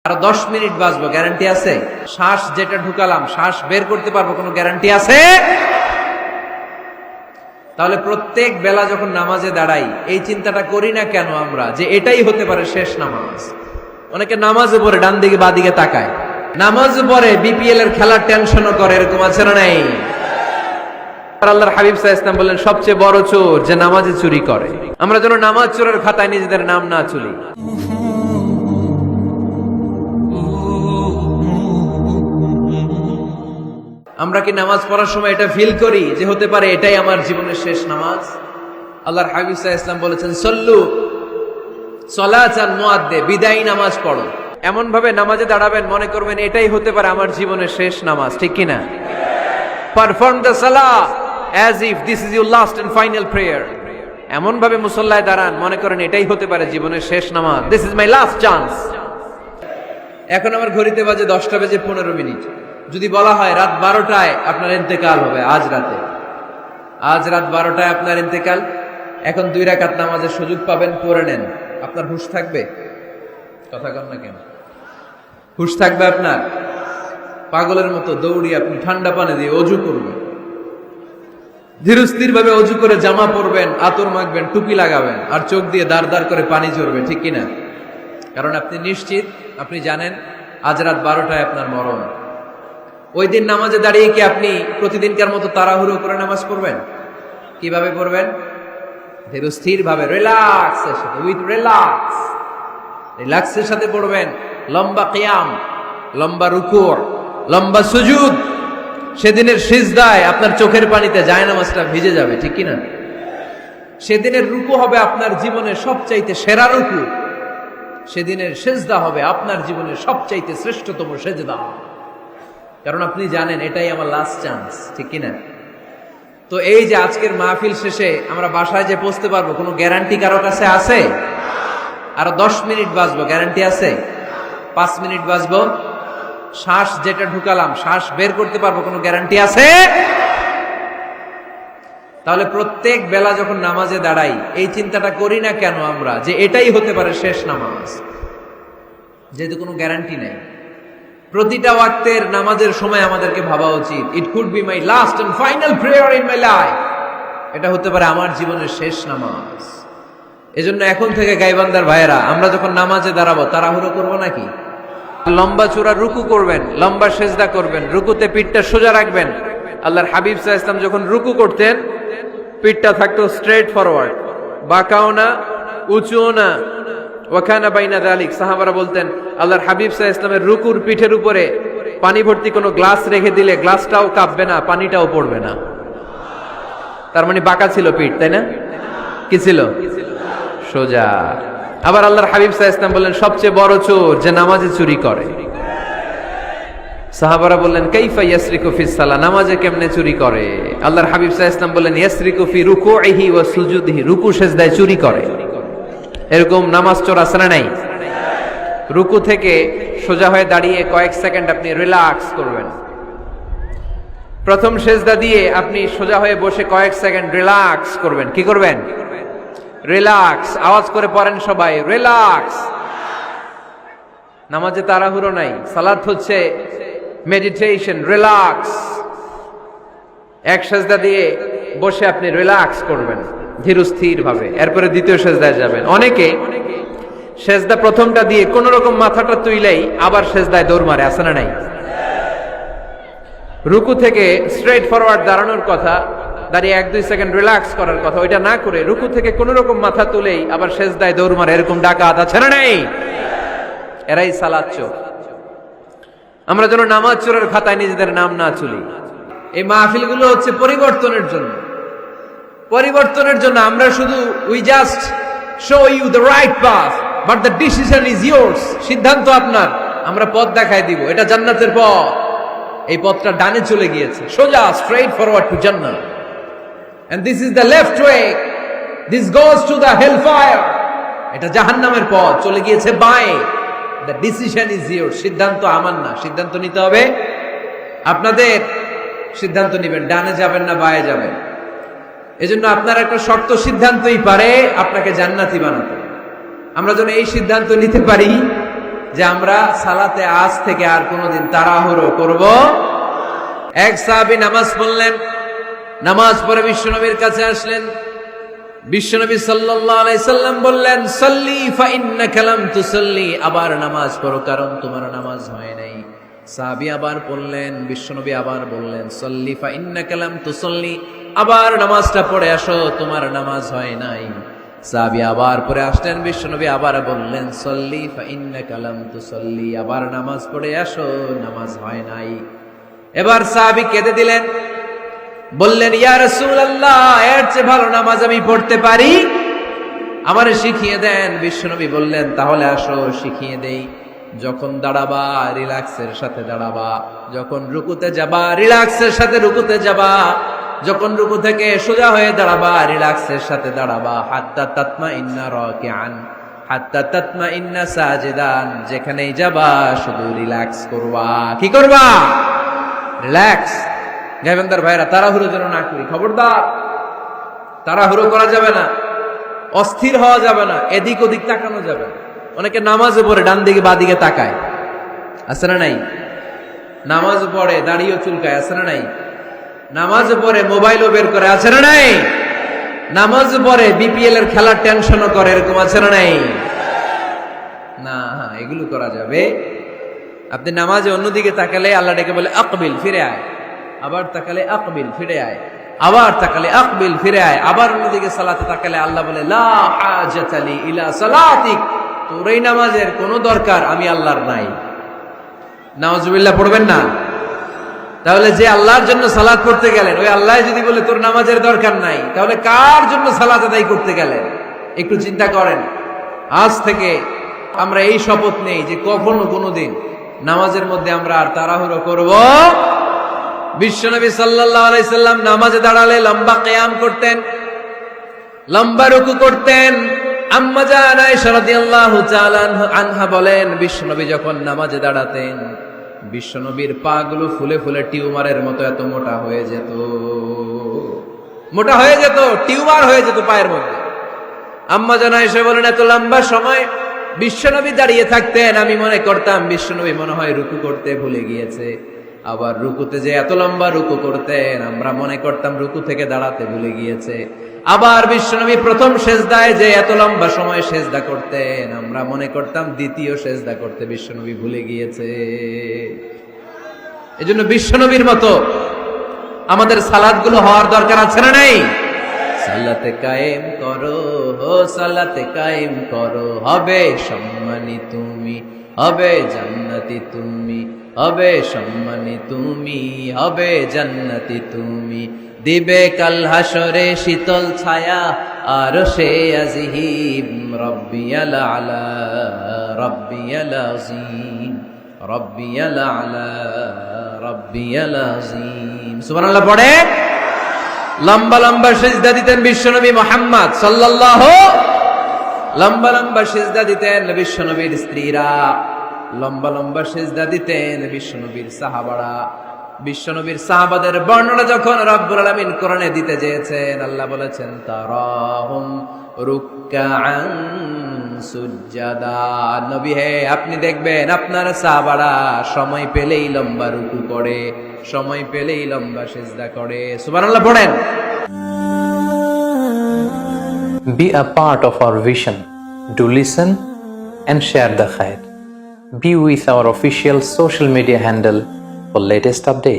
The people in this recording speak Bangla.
আর 10 মিনিট বাঁচবো, গ্যারান্টি আছে? শ্বাস যেটা ঢুকালাম শ্বাস বের করতে পারবো, কোনো গ্যারান্টি আছে? তাহলে প্রত্যেক বেলা যখন নামাজে দাঁড়াই এই চিন্তাটা করি না কেন আমরা, যে এটাই হতে পারে শেষ নামাজ? অনেকে নামাজে পড়ে ডান দিকে বা দিকে তাকায়, নামাজে পড়ে বিপিএল এর খেলার টেনশনও করে, এরকম আছে না নাই? আল্লাহর হাবিব সাল্লাল্লাহু আলাইহি ওয়াসাল্লাম বললেন সবচেয়ে বড় চোর যে নামাজে চুরি করে। আমরা যেন নামাজ চোরের খাতায় নিজেদের নাম না তুলি। আমরা কি নামাজ পড়ার সময় এটা ফিল করি যে হতে পারে এটাই আমার জীবনের শেষ নামাজ? আল্লাহর হাবিব সাল্লাল্লাহু আলাইহি ওয়াসাল্লাম বলেছেন সল্লু সলাতান মুআদ্দে, বিদায়ী নামাজ পড়ো। এমন ভাবে নামাজে দাঁড়াবেন মনে করবেন এটাই হতে পারে আমার জীবনের শেষ নামাজ, ঠিক কি না? Perform the Salah as if this is your last and final prayer. এমন ভাবে মুসল্লায় দাঁড়ান মনে করেন এটাই হতে পারে জীবনের শেষ নামাজ, this is my last chance. এখন আমার ঘড়িতে বাজে 10টা বেজে 15 মিনিট। যদি বলা হয় রাত 12টায় আপনার ইন্তেকাল হবে, আজ রাত 12টায় আপনার ইন্তেকাল, এখন 2 রাকাত নামাজের সুযোগ পাবেন, পড়ে নেন, আপনার হুঁশ থাকবে? কথা কন না কেন? হুঁশ থাকবে আপনার? পাগলের মতো দৌড়িয়ে আপনি ঠান্ডা পানি দিয়ে অজু করবেন, ধীরস্থির ভাবে অজু করে জামা পরবেন, আতর মাখবেন, টুপি লাগাবেন, আর চোখ দিয়ে দাঁড় দাঁড় করে পানি ঝরবে, ঠিক কিনা? কারণ আপনি নিশ্চিত, আপনি জানেন আজ রাত 12টায় আপনার মরণ। ওই দিন নামাজে দাঁড়িয়ে কি আপনি প্রতিদিনকার মতো তাড়াহুড়ো করে নামাজ পড়বেন? কিভাবে পড়বেন? ধীরস্থির ভাবে, রিল্যাক্সের সাথে, উইথ রিল্যাক্সের সাথে পড়বেন। লম্বা কিয়াম, লম্বা রুকু, লম্বা সুজুদ। সেদিনের সিজদায় আপনার চোখের পানিতে জায়নামাজটা ভিজে যাবে, ঠিক কিনা? সেদিনের রুকু হবে আপনার জীবনের সবচাইতে সেরা রুকু, সেদিনের সিজদা হবে আপনার জীবনের সবচাইতে শ্রেষ্ঠতম সিজদা, কারণ আপনি জানেন এটাই আমার লাস্ট চান্স, ঠিক কিনা? তো এই যে আজকের মাহফিল শেষে আমরা বাসায় যে পৌঁছতে পারবো, কোনো গ্যারান্টি কারো কাছে আছে? আরো 10 মিনিট বাঁচবো, গ্যারান্টি আছে? 5 মিনিট বাঁচবো, শ্বাস যেটা ঢুকালাম শ্বাস বের করতে পারবো, কোনো গ্যারান্টি আছে? তাহলে প্রত্যেক বেলা যখন নামাজে দাঁড়াই এই চিন্তাটা করি না কেন আমরা, যে এটাই হতে পারে শেষ নামাজ, যেহেতু কোনো গ্যারান্টি নেই। প্রতিটা ওয়াক্তের নামাজের সময় আমাদেরকে ভাবা উচিত, it could be my last and final prayer in my life, এটা হতে পারে আমার জীবনের শেষ নামাজ। এজন্য এখন থেকে গাইবান্দার ভাইয়েরা, আমরা যখন নামাজে দাঁড়াবো তাড়াহুড়ো করবো নাকি? লম্বা চূড়া রুকু করবেন, লম্বা সেজদা করবেন, রুকুতে পিঠটা সোজা রাখবেন। আল্লাহর হাবিব সাল্লাল্লাহু আলাইহি ওয়াসাল্লাম যখন রুকু করতেন পিঠটা থাকতো স্ট্রেট ফরওয়ার্ড, বাঁকাও না উঁচুও না, ওয়াকানা বাইনা যালিক। সাহাবারা বলতেন আল্লাহর হাবিব সাল্লাল্লাহু আলাইহি ওয়াসাল্লামের রুকুর পিঠের উপরে পানি ভর্তি কোনো গ্লাস রেখে দিলে গ্লাসটাও কাঁপবে না, পানিটাও পড়বে না। তার মানে বাঁকা ছিল পিঠ, তাই না? কি ছিল? সোজা। আবার আল্লাহর হাবিব সাল্লাল্লাহু আলাইহি ওয়াসাল্লাম বললেন সবচেয়ে বড় চোর যে নামাজে চুরি করে। সাহাবারা বললেন কাইফা ইয়াসরিকু ফিস সালাহ, নামাজে কেমনে চুরি করে? আল্লাহর হাবিব সাল্লাল্লাহু আলাইহি ওয়াসাল্লাম বললেন ইয়াসরিকু ফি রুকুইহি ওয়া সুজুদিহি, রুকু সেজদায় চুরি করে। এরকম নামাজ চোর আছে না নাই? রুকু থেকে সোজা হয়ে দাঁড়িয়ে কয়েক সেকেন্ড আপনি রিল্যাক্স করবেন। প্রথম সেজদা দিয়ে আপনি সোজা হয়ে বসে কয়েক সেকেন্ড রিল্যাক্স করবেন। কি করবেন? রিল্যাক্স। আওয়াজ করে পড়েন সবাই, রিল্যাক্স। নামাজে তাড়াহুড়ো নাই, সালাত হচ্ছে মেডিটেশন, রিল্যাক্স। এক সেজদা দিয়ে বসে আপনি রিল্যাক্স করবেন ধীরস্থির ভাবে, এরপরে দ্বিতীয় সেজদায় যাবেন। অনেকে সেজদা প্রথমটা দিয়ে কোন রকম মাথাটা তুইলেই আবার সেজদায় দৌড় মারে, আছে না নাই? রুকু থেকে স্ট্রেট ফরওয়ার্ড দাঁড়ানোর কথা, দাঁড়িয়ে 1-2 সেকেন্ড রিল্যাক্স করার কথা, ওইটা না করে রুকু থেকে কোন রকম মাথা তুলেই আবার সেজদায় দৌড় মারে, এরকম ডাকাত আছে না নাই? এরাই সালাত চোর। আমরা যেন নামাজ চোরের খাতায় নিজেদের নাম না তুলি। এই মাহফিলগুলো হচ্ছে পরিবর্তনের জন্য, পরিবর্তনের জন্য। আমরা শুধু we just show you the right path but the decision is yours, সিদ্ধান্ত আপনার, আমরা পথ দেখাই দিব, এটা জান্নাতের পথ। এই পথটা ডানে চলে গিয়েছে, সোজা স্ট্রেট ফরওয়ার্ড টু জান্নাত, and this is the left way, this goes to the hell fire, এটা জাহান্নামের পথ, চলে গিয়েছে বাঁয়ে। দ্য ডিসিশন ইজ ইয়োর্স, সিদ্ধান্ত আমার না, সিদ্ধান্ত নিতে হবে আপনাদের। সিদ্ধান্ত নেবেন ডানে যাবেন না বাঁয়ে যাবেন। এজন্য আপনার একটা শক্ত সিদ্ধান্তই পারে আপনাকে জান্নাতি বানাতে। আমরা যেন এই সিদ্ধান্ত নিতে পারি যে আমরা সালাতে আজ থেকে আর কোনোদিন তাড়াহুড়ো করব। এক সাহাবী নামাজ পড়লেন, নামাজ পড়ে বিশ্বনবীর কাছে আসলেন। বিশ্বনবী সাল্লাল্লাহু আলাইহি সাল্লাম বললেন, সাল্লি ফা ইন্নাকা লাম তুসাল্লি, আবার নামাজ পড়ো কারণ তোমার নামাজ হয় নাই। সাহাবী আবার পড়লেন, বিশ্বনবী আবার বললেন, সাল্লি ফা ইন্নাকা লাম তুসাল্লি, আবার নামাজটা পড়ে আসো তোমার নামাজ হয় নাই। সাহাবী আবার পড়ে আসলেন, বিশ্বনবী আবার বললেন, সাল্লি ফা ইন্নাকা লাম তুসাল্লি, আবার নামাজ পড়ে আসো নামাজ হয় নাই। এবার সাহাবী কেঁদে দিলেন, বললেন, ইয়া রাসূলুল্লাহ, এর চেয়ে ভালো নামাজ আমি পড়তে পারি, আমারে শিখিয়ে দেন। বিশ্বনবী বললেন, তাহলে আসো শিখিয়ে দেই। যখন দাঁড়াবা রিল্যাক্সের সাথে দাঁড়াবা, যখন রুকুতে যাবা রিল্যাক্সের সাথে রুকুতে যাবা, যখন রুকু থেকে সোজা হয়ে দাঁড়াবা রিল্যাক্সের সাথে দাঁড়াবা। হাত্তা তাতমাইন্না রাকিআন হাত্তা তাতমাইন্না সাজিদান, যেখানেই যাবা শুধু রিল্যাক্স করবা। কি করবা? রিল্যাক্স। গাইবান্দার ভাইরা, তাড়াহুড়ো যেন না করি, খবরদার। তাড়াহুড়ো করা যাবে না, অস্থির হওয়া যাবে না, এদিক ওদিক তাকানো যাবে না। অনেকে নামাজে পড়ে ডান দিকে বা দিকে তাকায়, আছে না নাই? নামাজ পড়ে দাঁড়িয়েও চুলকায়, আছে না নাই? নামাজ পড়ে মোবাইলও বের করে, আছে না নাই? নামাজ পড়ে বিপিএল এর খেলার টেনশনও করে, এরকম আছে না নাই? না, এগুলো করা যাবে। আপনি নামাজে অন্যদিকে তাকালে আল্লাহ ডেকে বলে, আকবিল, ফিরে আয়। আবার তাকালে আকবিল, ফিরে আয়। আবার তাকালে আকবিল, ফিরে আয়। আবার অন্যদিকে সালাতে তাকালে আল্লাহ বলে, লা হাজাতা লি ইলা সালাতিক, তোর এই নামাজের কোনো দরকার আমি আল্লাহর নাই। নাউজুবিল্লাহ পড়বেন না? তাহলে যে আল্লাহর জন্য সালাত করতে গেলেন, ওই আল্লাহ যদি বলে তোর নামাজের দরকার নাই, তাহলে কার জন্য সালাত আদায় করতে গেলেন? একটু চিন্তা করেন। আজ থেকে আমরা এই শপথ নেই যে কখনো কোনোদিন নামাজের মধ্যে আমরা আর তাড়াহুড়ো করব। বিশ্বনবী সাল্লাল্লাহু আলাইহি সাল্লাম নামাজে দাঁড়ালে লম্বা কিয়াম করতেন, লম্বা রুকু করতেন। আম্মা জান আয়েশা রাদিয়াল্লাহু তাআলা আনহা বলেন, বিশ্বনবী যখন নামাজে দাঁড়াতেন, বিশ্বনবীর পা গুলো ফুলে ফুলে টিউমারের মতো এত মোটা হয়ে যেত, মোটা হয়ে যেত, টিউমার হয়ে যেত পায়ের মধ্যে। আম্মা জান আয়েশা বলেন, এত লম্বা সময় বিশ্বনবী দাঁড়িয়ে থাকতেন, আমি মনে করতাম বিশ্বনবী মনে হয় রুকু করতে ভুলে গিয়েছে। আবার রুকুতে যে এত লম্বা রুকু করতেন, আমরা মনে করতাম রুকু থেকে দাঁড়াতে ভুলে গিয়েছে। আবার বিশ্বনবী প্রথম সেজদায় যে এত লম্বা সময় সেজদা করতেন, আমরা মনে করতাম দ্বিতীয় সেজদা করতে বিশ্বনবী ভুলে গিয়েছে। এজন্য বিশ্বনবীর মতো আমাদের সালাতগুলো হওয়ার দরকার আছে না নাই? সালাতে কায়েম করো, ও সালাতে কায়েম করো, হবে সম্মানী তুমি, হবে জান্নাতি তুমি, হবে সম্মানী তুমি, হবে জান্নাতি তুমি। দিবে কাল হাসরে শীতল ছায়া আরশে আজিম, রব্বিয়াল আলা রব্বিয়াল আযীম, রব্বিয়াল আলা রব্বিয়াল আযীম। সুবহানাল্লাহ পড়ে। লম্বা লম্বা সিজদা দিতেন বিশ্বনবী মুহাম্মদ সাল্লাল্লাহু, লম্বা লম্বা সিজদা দিতেন বিশ্বনবীর স্ত্রীরা, লম্বা লম্বা সিজদা দিতেন বিশ্বনবীর সাহাবারা। বিশ্বনবীর সাহাবাদের বর্ণনা যখন রব্বুল আলামিন কোরআনে দিতে চেয়েছেন, আল্লাহ বলেছেন, তারাহুম রুকআন সুজদা। নবী হে, আপনি দেখবেন আপনার সাহাবারা সময় পেলেই লম্বা রুকু করে, সময় পেলেই লম্বা সিজদা করে। সুবহানাল্লাহ পড়েন। Be a part of our vision. Do listen and share the khair. Be with our official social media handle for latest updates.